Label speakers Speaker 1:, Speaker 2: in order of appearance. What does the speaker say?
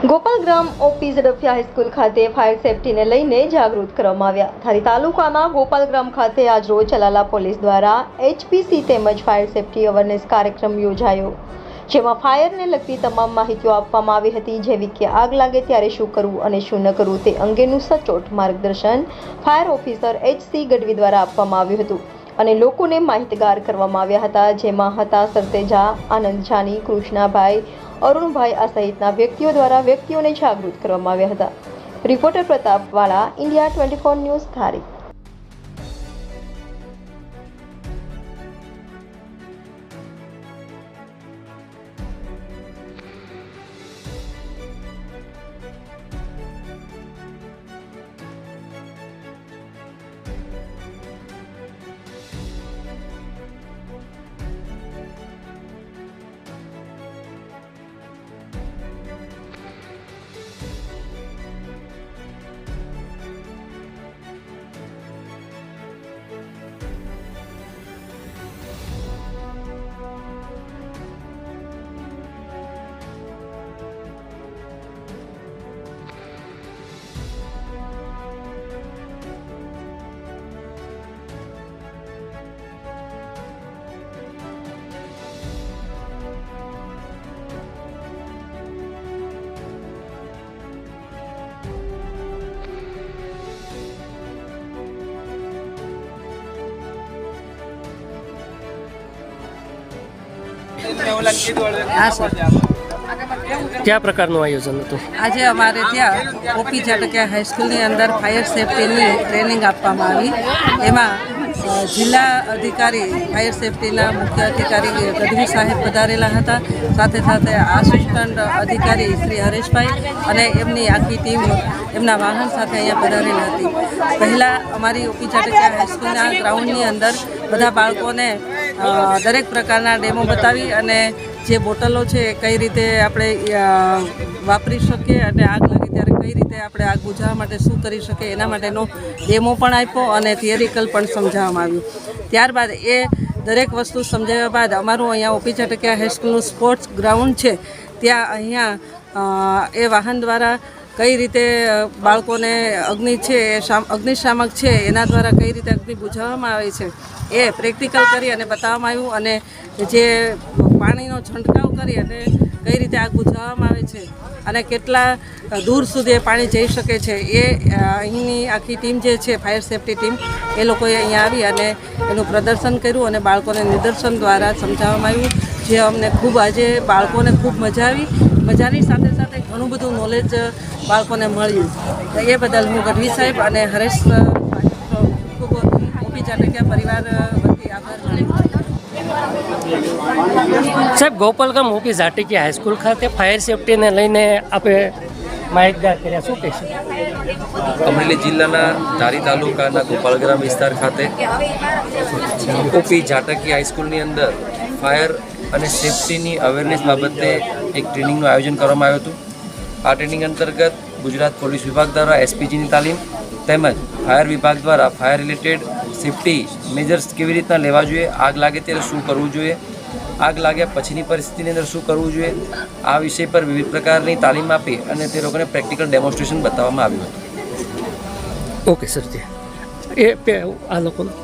Speaker 1: Gopalgram OP Zadafia high school ખાતે fire સેફટીને લઈને જાગૃત કરવામાં આવ્યા. ધારી તાલુકાના ગોપાલગ્રામ ખાતે આજરોજ ચલાલા પોલીસ દ્વારા HPC તેમજ ફાયર સેફટી અવેરનેસ કાર્યક્રમ યોજાયો, જેમાં ફાયરને લગતી તમામ માહિતીઓ આપવામાં આવી હતી, જેવી કે આગ લાગે ત્યારે શું કરવું અને શું ન કરવું તે અંગેનું સચોટ માર્ગદર્શન ફાયર ઓફિસર HC ગઢવી દ્વારા આપવામાં આવ્યું હતું અને લોકોને માહિતગાર કરવામાં આવ્યા હતા, જેમાં હતા સરતેજા, આનંદ જાની, કૃષ્ણાભાઈ, અરુણભાઈ આ સહિતના વ્યક્તિઓ દ્વારા વ્યક્તિઓને જાગૃત કરવામાં આવ્યા હતા. રિપોર્ટર પ્રતાપવાળા, ઇન્ડિયા 24 ન્યૂઝ, ધારી.
Speaker 2: क्या પ્રકારનું આયોજન હતું?
Speaker 3: આજે અમારે ત્યાં ઓપી ઝાટકિયા હાઈસ્કૂલની અંદર ફાયર સેફટીની ટ્રેનિંગ આપવામાં આવી. એમાં જિલ્લા અધિકારી ફાયર સેફટીના મુખ્ય અધિકારી ગઢવી સાહેબ પધારેલા હતા. સાથે સાથે આસિસ્ટન્ટ અધિકારી શ્રી હરેશભાઈ અને એમની આખી ટીમ એમના વાહન સાથે અહીંયા પધારેલી હતી. પહેલાં અમારી ઓપી ઝાટકિયા હાઈસ્કૂલના ગ્રાઉન્ડની અંદર બધા બાળકોને દરેક પ્રકારના ડેમો બતાવી અને જે બોટલો છે એ કઈ રીતે આપણે વાપરી શકીએ અને આગ લાગે ત્યારે કઈ રીતે આપણે આગ બુઝાવવા માટે શું કરી શકીએ એના માટેનો ડેમો પણ આપ્યો અને થિયરિકલ પણ સમજાવવામાં આવ્યું. ત્યારબાદ એ દરેક વસ્તુ સમજાવ્યા બાદ અમારું અહીંયા ઓપી ઝાટકિયા હાઈસ્કૂલનું સ્પોર્ટ્સ ગ્રાઉન્ડ છે ત્યાં અહીંયા એ વાહન દ્વારા કઈ રીતે બાળકોને અગ્નિ છે અગ્નિશામક છે એના દ્વારા કઈ રીતે અગ્નિ બુઝાવવામાં આવે છે એ પ્રેક્ટિકલ કરી અને બતાવવામાં આવ્યું અને જે પાણીનો છંટકાવ કરી અને કઈ રીતે આગ બુઝાવવામાં આવે છે અને કેટલા દૂર સુધી એ પાણી જઈ શકે છે એ અહીંની આખી ટીમ જે છે ફાયર સેફટી ટીમ એ લોકોએ અહીંયા આવી અને એનું પ્રદર્શન કર્યું અને બાળકોને નિદર્શન દ્વારા સમજાવવામાં આવ્યું, જે અમને ખૂબ આજે બાળકોને ખૂબ મજા આવી. મજાની સાથે સાથે ઘણું બધું નોલેજ બાળકોને મળ્યું. એ બદલ હું ગઢવી સાહેબ અને હરેશ ખૂબ ઓપી ઝાટકિયા પરિવાર વતી આભાર માનું છું.
Speaker 2: સાહેબ, ગોપાલગામ ઓપી ઝાટકિયા હાઈસ્કૂલ ખાતે ફાયર સેફટીને લઈને આપણે માહિતગાર કર્યા, શું કહેશો?
Speaker 4: અમરેલી જિલ્લાના ધારી તાલુકાના ગોપાલગ્રામ વિસ્તાર ખાતે ઓપી ઝાટકિયા હાઈસ્કૂલની અંદર ફાયર અને સેફટીની અવેરનેસ બાબતે એક ટ્રેનિંગનું આયોજન કરવામાં આવ્યું હતું. આ ટ્રેનિંગ અંતર્ગત ગુજરાત પોલીસ વિભાગ દ્વારા SPGની તાલીમ તેમજ ફાયર વિભાગ દ્વારા ફાયર રિલેટેડ સેફટી મેજર્સ કેવી રીતના લેવા જોઈએ, આગ લાગે ત્યારે શું કરવું જોઈએ, આગ લાગ્યા પછીની પરિસ્થિતિની અંદર શું કરવું જોઈએ, આ વિષય પર વિવિધ પ્રકારની તાલીમ આપી અને તે લોકોને પ્રેક્ટિકલ ડેમોન્સ્ટ્રેશન બતાવવામાં આવ્યું હતું.
Speaker 2: ઓકે સર, આ લોકોનું